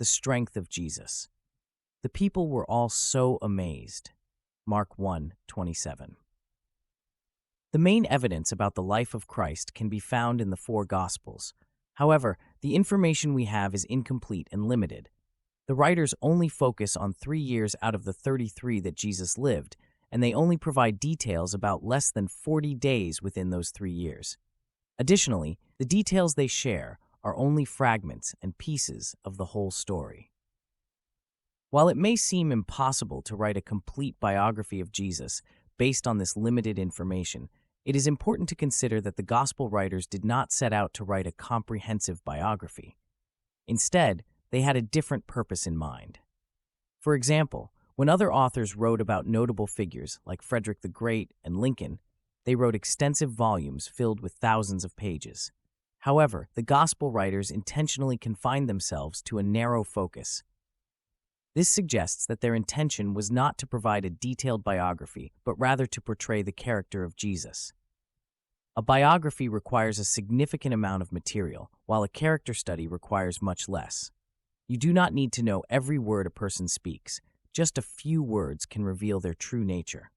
the strength of Jesus. The people were all so amazed. Mark 1:27. The main evidence about the life of Christ can be found in the four Gospels. However, the information we have is incomplete and limited. The writers only focus on 3 years out of the 33 that Jesus lived, and they only provide details about less than 40 days within those 3 years. Additionally, the details they share are only fragments and pieces of the whole story. While it may seem impossible to write a complete biography of Jesus based on this limited information, it is important to consider that the Gospel writers did not set out to write a comprehensive biography. Instead, they had a different purpose in mind. For example, when other authors wrote about notable figures like Frederick the Great and Lincoln, they wrote extensive volumes filled with thousands of pages. However, the Gospel writers intentionally confined themselves to a narrow focus. This suggests that their intention was not to provide a detailed biography, but rather to portray the character of Jesus. A biography requires a significant amount of material, while a character study requires much less. You do not need to know every word a person speaks. Just a few words can reveal their true nature.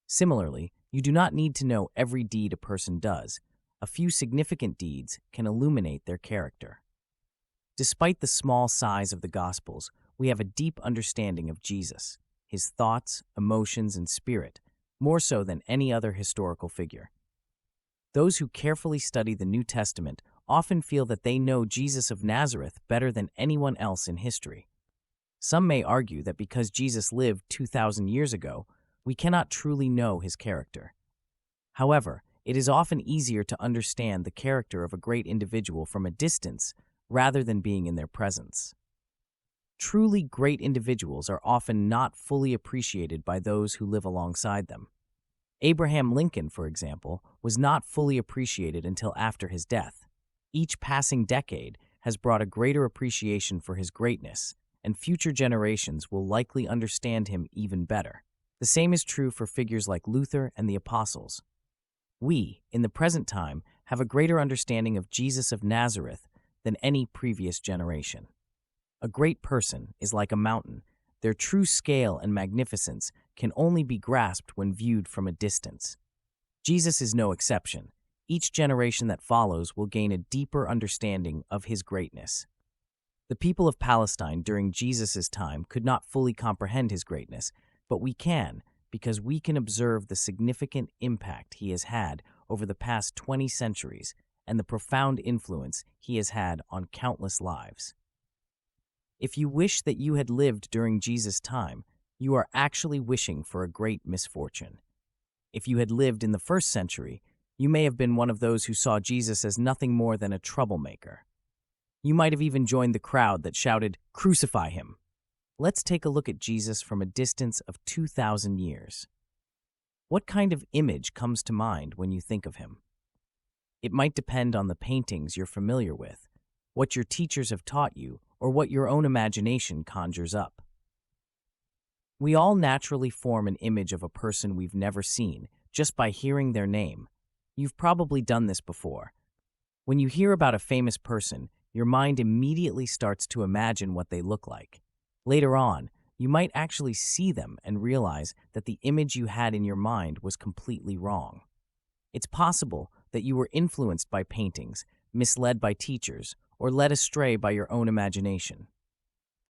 Similarly, you do not need to know every deed a person does. A few significant deeds can illuminate their character. Despite the small size of the Gospels, we have a deep understanding of Jesus, his thoughts, emotions, and spirit, more so than any other historical figure. Those who carefully study the New Testament often feel that they know Jesus of Nazareth better than anyone else in history. Some may argue that because Jesus lived 2,000 years ago, we cannot truly know his character. However, it is often easier to understand the character of a great individual from a distance rather than being in their presence. Truly great individuals are often not fully appreciated by those who live alongside them. Abraham Lincoln, for example, was not fully appreciated until after his death. Each passing decade has brought a greater appreciation for his greatness, and future generations will likely understand him even better. The same is true for figures like Luther and the Apostles. We, in the present time, have a greater understanding of Jesus of Nazareth than any previous generation. A great person is like a mountain. Their true scale and magnificence can only be grasped when viewed from a distance. Jesus is no exception. Each generation that follows will gain a deeper understanding of his greatness. The people of Palestine during Jesus' time could not fully comprehend his greatness, but we can, because we can observe the significant impact he has had over the past 20 centuries and the profound influence he has had on countless lives. If you wish that you had lived during Jesus' time, you are actually wishing for a great misfortune. If you had lived in the 1st century, you may have been one of those who saw Jesus as nothing more than a troublemaker. You might have even joined the crowd that shouted, "Crucify him!" Let's take a look at Jesus from a distance of 2,000 years. What kind of image comes to mind when you think of him? It might depend on the paintings you're familiar with, what your teachers have taught you, or what your own imagination conjures up. We all naturally form an image of a person we've never seen just by hearing their name. You've probably done this before. When you hear about a famous person, your mind immediately starts to imagine what they look like. Later on, you might actually see them and realize that the image you had in your mind was completely wrong. It's possible that you were influenced by paintings, misled by teachers, or led astray by your own imagination.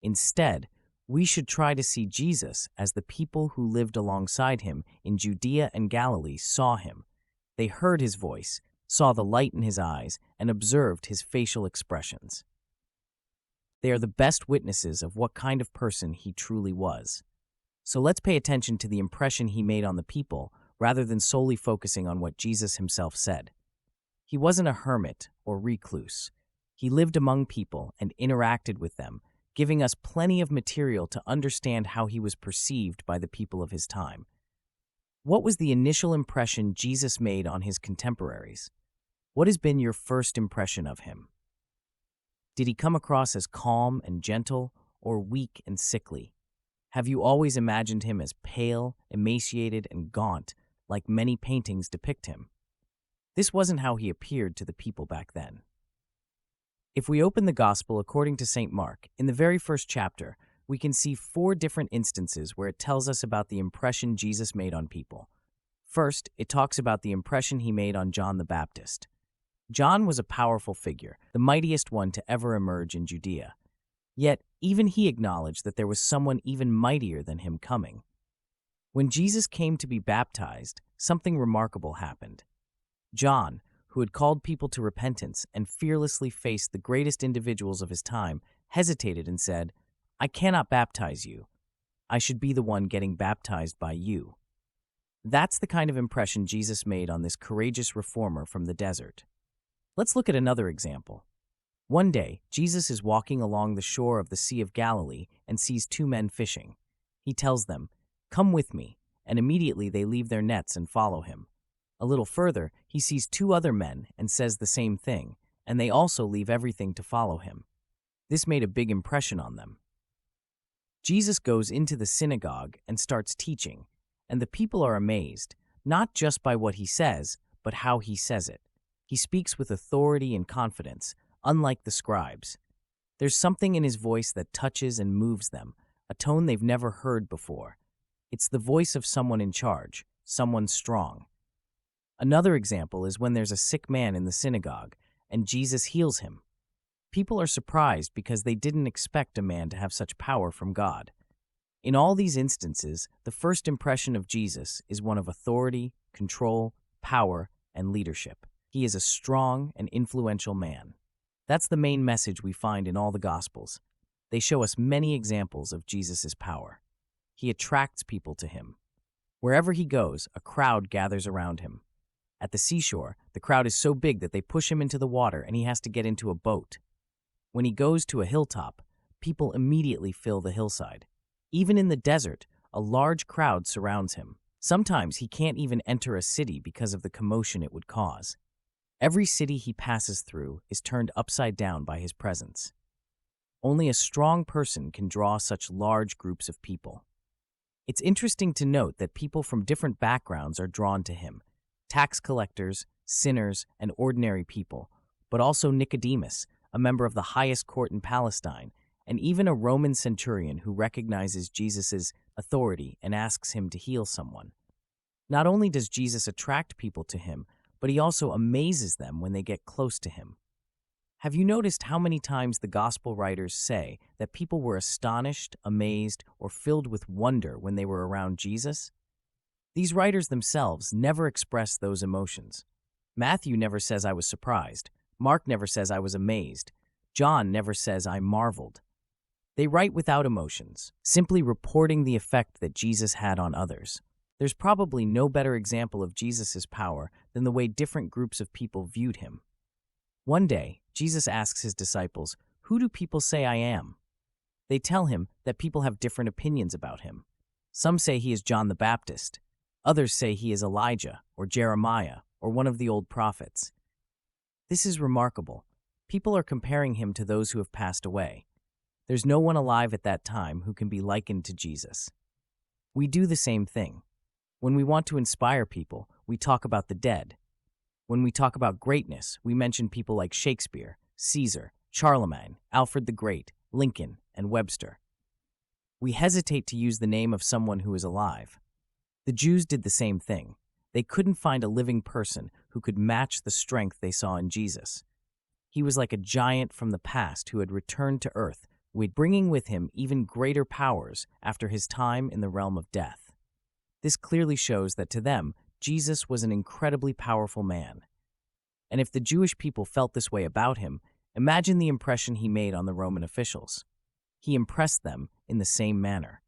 Instead, we should try to see Jesus as the people who lived alongside him in Judea and Galilee saw him. They heard his voice, saw the light in his eyes, and observed his facial expressions. They are the best witnesses of what kind of person he truly was. So let's pay attention to the impression he made on the people rather than solely focusing on what Jesus himself said. He wasn't a hermit or recluse. He lived among people and interacted with them, giving us plenty of material to understand how he was perceived by the people of his time. What was the initial impression Jesus made on his contemporaries? What has been your first impression of him? Did he come across as calm and gentle, or weak and sickly? Have you always imagined him as pale, emaciated, and gaunt, like many paintings depict him? This wasn't how he appeared to the people back then. If we open the Gospel according to St. Mark, in the very first chapter, we can see 4 different instances where it tells us about the impression Jesus made on people. First, it talks about the impression he made on John the Baptist. John was a powerful figure, the mightiest one to ever emerge in Judea. Yet, even he acknowledged that there was someone even mightier than him coming. When Jesus came to be baptized, something remarkable happened. John, who had called people to repentance and fearlessly faced the greatest individuals of his time, hesitated and said, "I cannot baptize you. I should be the one getting baptized by you." That's the kind of impression Jesus made on this courageous reformer from the desert. Let's look at another example. One day, Jesus is walking along the shore of the Sea of Galilee and sees 2 men fishing. He tells them, "Come with me," and immediately they leave their nets and follow him. A little further, he sees 2 other men and says the same thing, and they also leave everything to follow him. This made a big impression on them. Jesus goes into the synagogue and starts teaching, and the people are amazed, not just by what he says, but how he says it. He speaks with authority and confidence, unlike the scribes. There's something in his voice that touches and moves them, a tone they've never heard before. It's the voice of someone in charge, someone strong. Another example is when there's a sick man in the synagogue, and Jesus heals him. People are surprised because they didn't expect a man to have such power from God. In all these instances, the first impression of Jesus is one of authority, control, power, and leadership. He is a strong and influential man. That's the main message we find in all the Gospels. They show us many examples of Jesus' power. He attracts people to him. Wherever he goes, a crowd gathers around him. At the seashore, the crowd is so big that they push him into the water and he has to get into a boat. When he goes to a hilltop, people immediately fill the hillside. Even in the desert, a large crowd surrounds him. Sometimes he can't even enter a city because of the commotion it would cause. Every city he passes through is turned upside down by his presence. Only a strong person can draw such large groups of people. It's interesting to note that people from different backgrounds are drawn to him: tax collectors, sinners, and ordinary people, but also Nicodemus, a member of the highest court in Palestine, and even a Roman centurion who recognizes Jesus' authority and asks him to heal someone. Not only does Jesus attract people to him, but he also amazes them when they get close to him. Have you noticed how many times the gospel writers say that people were astonished, amazed, or filled with wonder when they were around Jesus? These writers themselves never express those emotions. Matthew never says I was surprised. Mark never says I was amazed. John never says I marveled. They write without emotions, simply reporting the effect that Jesus had on others. There's probably no better example of Jesus' power than the way different groups of people viewed him. One day, Jesus asks his disciples, "Who do people say I am?" They tell him that people have different opinions about him. Some say he is John the Baptist. Others say he is Elijah or Jeremiah or one of the old prophets. This is remarkable. People are comparing him to those who have passed away. There's no one alive at that time who can be likened to Jesus. We do the same thing. When we want to inspire people, we talk about the dead. When we talk about greatness, we mention people like Shakespeare, Caesar, Charlemagne, Alfred the Great, Lincoln, and Webster. We hesitate to use the name of someone who is alive. The Jews did the same thing. They couldn't find a living person who could match the strength they saw in Jesus. He was like a giant from the past who had returned to earth, bringing with him even greater powers after his time in the realm of death. This clearly shows that to them, Jesus was an incredibly powerful man. And if the Jewish people felt this way about him, imagine the impression he made on the Roman officials. He impressed them in the same manner.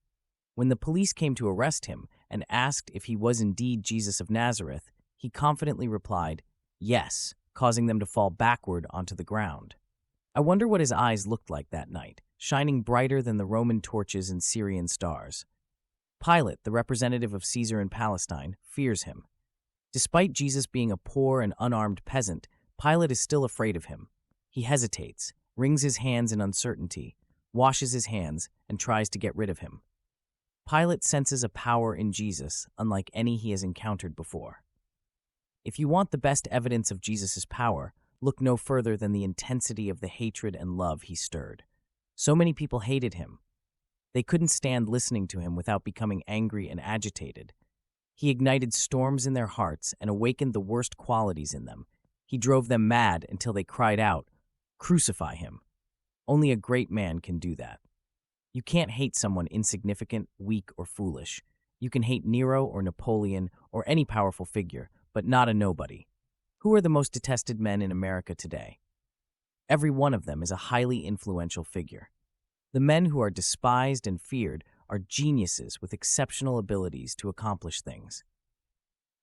When the police came to arrest him and asked if he was indeed Jesus of Nazareth, he confidently replied, "Yes," causing them to fall backward onto the ground. I wonder what his eyes looked like that night, shining brighter than the Roman torches and Syrian stars. Pilate, the representative of Caesar in Palestine, fears him. Despite Jesus being a poor and unarmed peasant, Pilate is still afraid of him. He hesitates, wrings his hands in uncertainty, washes his hands, and tries to get rid of him. Pilate senses a power in Jesus unlike any he has encountered before. If you want the best evidence of Jesus' power, Look no further than the intensity of the hatred and love he stirred. So many people hated him. They couldn't stand listening to him without becoming angry and agitated. He ignited storms in their hearts and awakened the worst qualities in them. He drove them mad until they cried out, "Crucify him." Only a great man can do that. You can't hate someone insignificant, weak, or foolish. You can hate Nero or Napoleon or any powerful figure, but not a nobody. Who are the most detested men in America today? Every one of them is a highly influential figure. The men who are despised and feared are geniuses with exceptional abilities to accomplish things.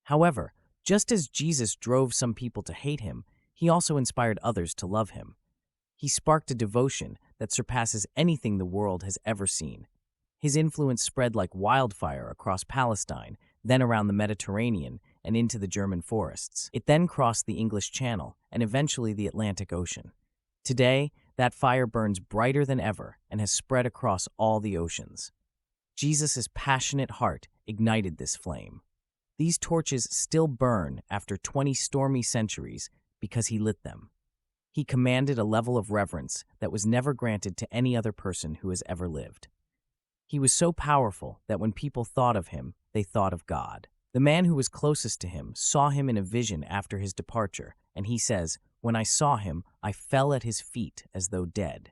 However, just as Jesus drove some people to hate him, he also inspired others to love him. He sparked a devotion that surpasses anything the world has ever seen. His influence spread like wildfire across Palestine, then around the Mediterranean and into the German forests. It then crossed the English Channel and eventually the Atlantic Ocean. Today, that fire burns brighter than ever and has spread across all the oceans. Jesus' passionate heart ignited this flame. These torches still burn after 20 stormy centuries because he lit them. He commanded a level of reverence that was never granted to any other person who has ever lived. He was so powerful that when people thought of him, they thought of God. The man who was closest to him saw him in a vision after his departure, and he says, "When I saw him, I fell at his feet as though dead."